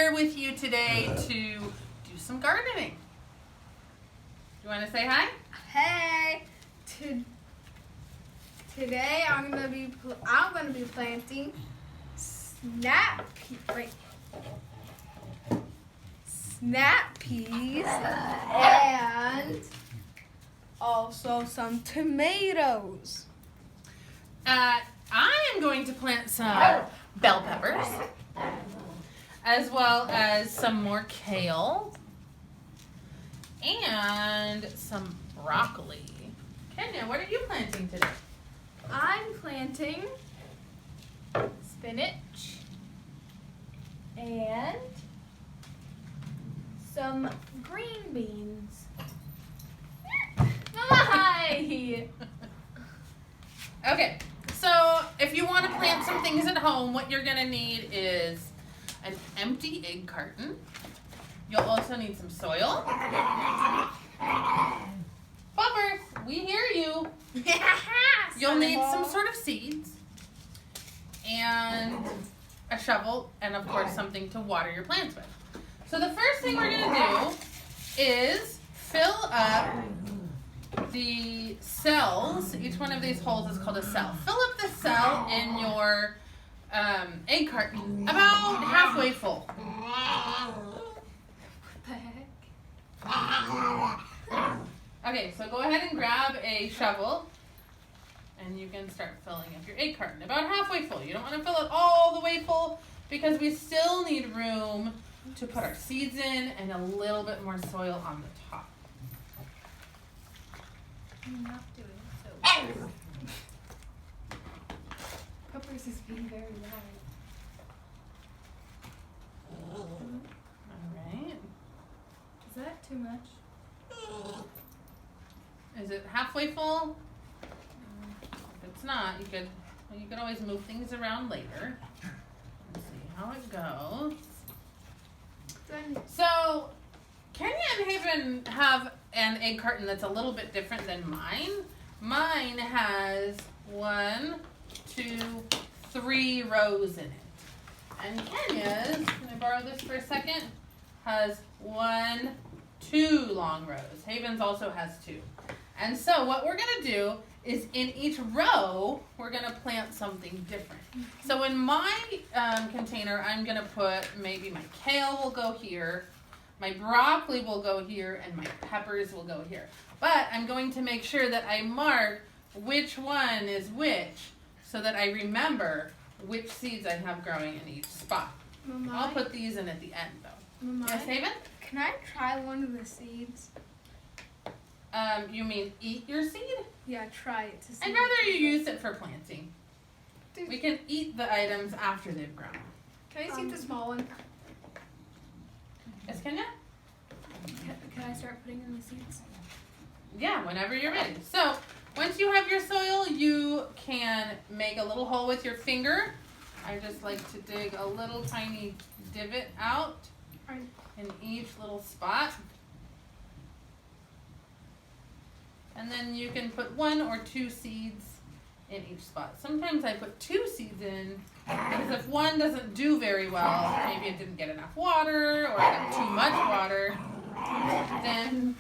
here with you today to do some gardening. You want to say hi? Hey, today I'm gonna be planting snap peas and also some tomatoes. I am going to plant some bell peppers, as well as some more kale and some broccoli. Kenya, what are you planting today? I'm planting spinach and some green beans. Hi! Okay, so if you want to plant some things at home, what you're going to need is an empty egg carton. You'll also need some soil. Bumpers, we hear you. You'll need some sort of seeds and a shovel and of course something to water your plants with. So the first thing we're going to do is fill up the cells. Each one of these holes is called a cell. Fill up the cell in your egg carton about halfway full. What the heck? Okay, so go ahead and grab a shovel and you can start filling up your egg carton about halfway full. You don't want to fill it all the way full because we still need room to put our seeds in and a little bit more soil on the top. I'm not doing it so well. Peppers is being very loud. Alright. Is that too much? Is it halfway full? If it's not, you could always move things around later and see how it goes. So, Kenya and Haven have an egg carton that's a little bit different than mine. Mine has 1, 2, 3 rows in it. And Kenya's, can I borrow this for a second? Has 1, 2 long rows. Haven's also has 2. And so what we're going to do is in each row, we're going to plant something different. So in my container, I'm going to put maybe my kale will go here, my broccoli will go here, and my peppers will go here. But I'm going to make sure that I mark which one is which so that I remember which seeds I have growing in each spot. Mama, I'll put these in at the end though. Mama, Yes, Haven? can I try one of the seeds? You mean eat your seed? Yeah, try it to see. I'd rather you use it for planting. Dude. We can eat the items after they've grown. Can I see the small one? Yes, Kenya? Can I start putting in the seeds? Yeah, whenever you're ready. So, once you have your soil, you can make a little hole with your finger. I just like to dig a little tiny divot out in each little spot. And then you can put 1 or 2 seeds in each spot. Sometimes I put 2 seeds in because if one doesn't do very well, maybe it didn't get enough water or it got too much water, then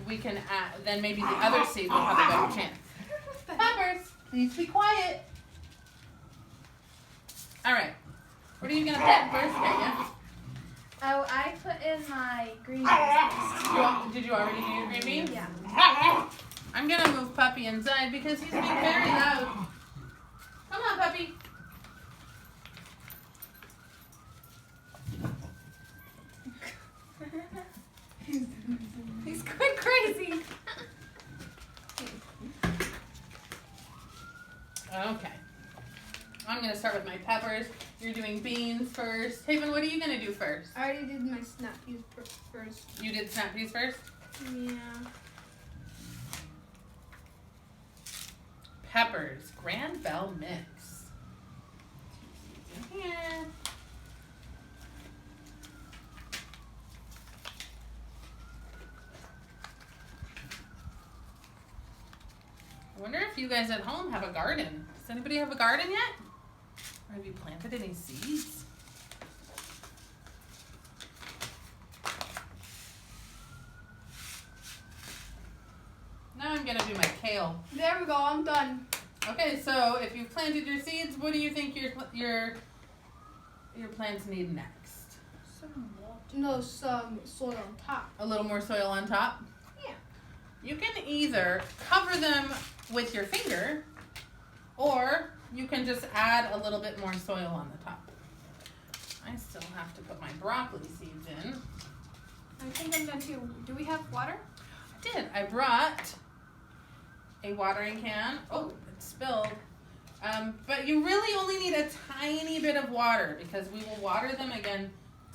we can add, then maybe the other seed will have a better chance. Peppers, please be quiet. All right, what are you gonna plant first, Kenya? Oh, I put in my green beans. Did you already do your green beans? Yeah. I'm gonna move Puppy inside because he's being very loud. Come on, Puppy. He's going crazy. Okay. I'm gonna start with my peppers. You're doing beans first. Haven, what are you gonna do first? I already did my snap peas first. You did snap peas first? Yeah. Peppers, Grand Bell mix. 2 seeds in here. I wonder if you guys at home have a garden. Does anybody have a garden yet? Or have you planted any seeds? kale. There we go. I'm done. Okay, so if you've planted your seeds, what do you think your plants need next? Some water. No, some soil on top. A little more soil on top? Yeah. You can either cover them with your finger, or you can just add a little bit more soil on the top. I still have to put my broccoli seeds in. I think I'm done too. Do we have water? I did. I brought a watering can. Oh, it spilled. But you really only need a tiny bit of water because we will water them again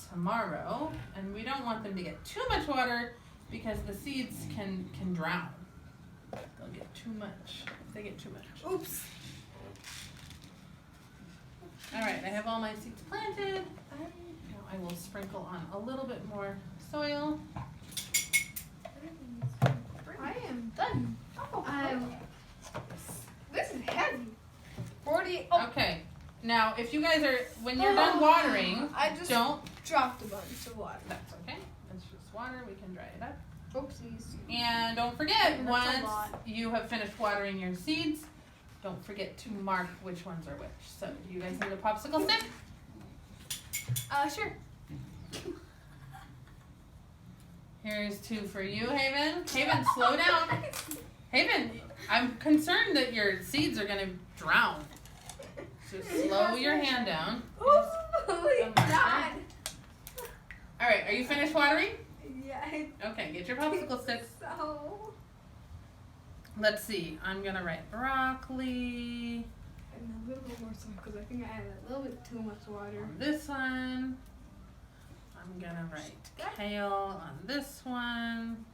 tomorrow. And we don't want them to get too much water because the seeds can drown. They'll get too much if they get too much. Oops. All right, I have all my seeds planted. Now I will sprinkle on a little bit more soil. I am done. This is heavy. 40. Oh. Okay, now if you guys are, when you're done watering, I just don't. dropped a bunch of water. That's okay. It's just water. We can dry it up. Oopsies. And don't forget, That's a once lot. you have finished watering your seeds, don't forget to mark which ones are which. So, do you guys need a popsicle stick? Sure. Here's 2 for you, Haven. Haven, slow down. Haven, I'm concerned that your seeds are going to drown. So slow your hand down. Oh my God. All right, are you finished watering? Yeah. Okay, get your popsicle stick. So. Let's see. I'm going to write broccoli. And a little bit more soil because I think I added a little bit too much water. On this one. I'm going to write kale on this one.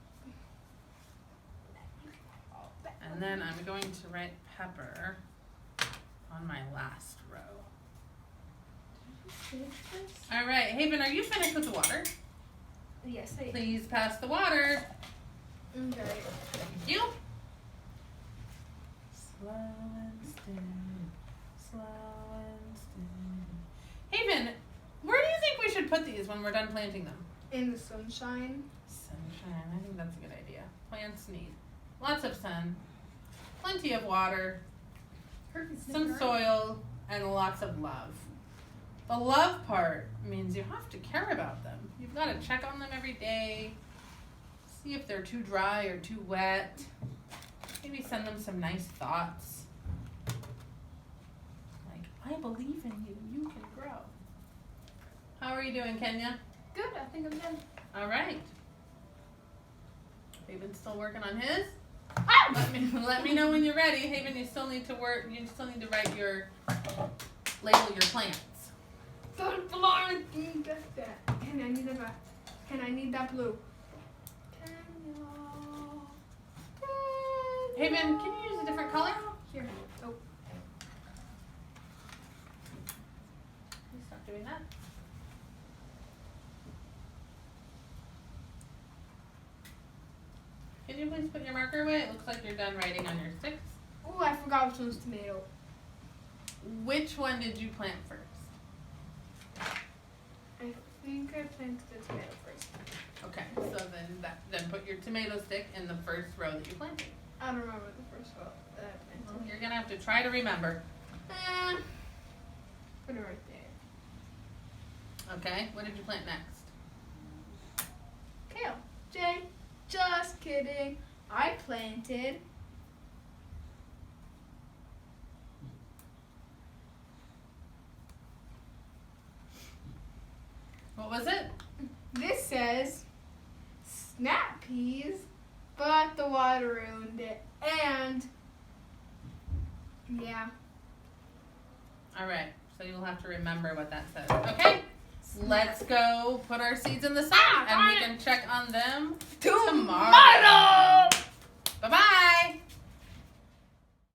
And then I'm going to write pepper on my last row. All right, Haven, are you finished with the water? Yes, I am. Please pass the water. Okay. Thank you. Slow and steady, slow and steady. Haven, where do you think we should put these when we're done planting them? In the sunshine. Sunshine, I think that's a good idea. Plants need lots of sun, plenty of water, some soil, and lots of love. The love part means you have to care about them. You've got to check on them every day, see if they're too dry or too wet. Maybe send them some nice thoughts. Like, I believe in you, you can grow. How are you doing, Kenya? Good, I think I'm done. All right. Haven's still working on his. Ah! Let me know when you're ready. Haven, you still need to work. You still need to write your label your plants. Don't blind me. Get that. And I need that. And I need that blue. Haven, can you use a different color? Here. Oh. Please stop doing that. Can you please put your marker away? It looks like you're done writing on your sticks. Oh, I forgot which one's tomato. Which one did you plant first? I think I planted the tomato first. Okay, so then put your tomato stick in the first row that you planted. I don't remember the first one that I Well, planted. you're gonna have to try to remember. Put it right there. Okay, what did you plant next? Kale. Jay, just kidding. I planted. What was it? This says snap peas, but the water ruined it. And yeah. All right, so you'll have to remember what that says. Okay, let's go put our seeds in the sun and we can check on them tomorrow. Bye-bye.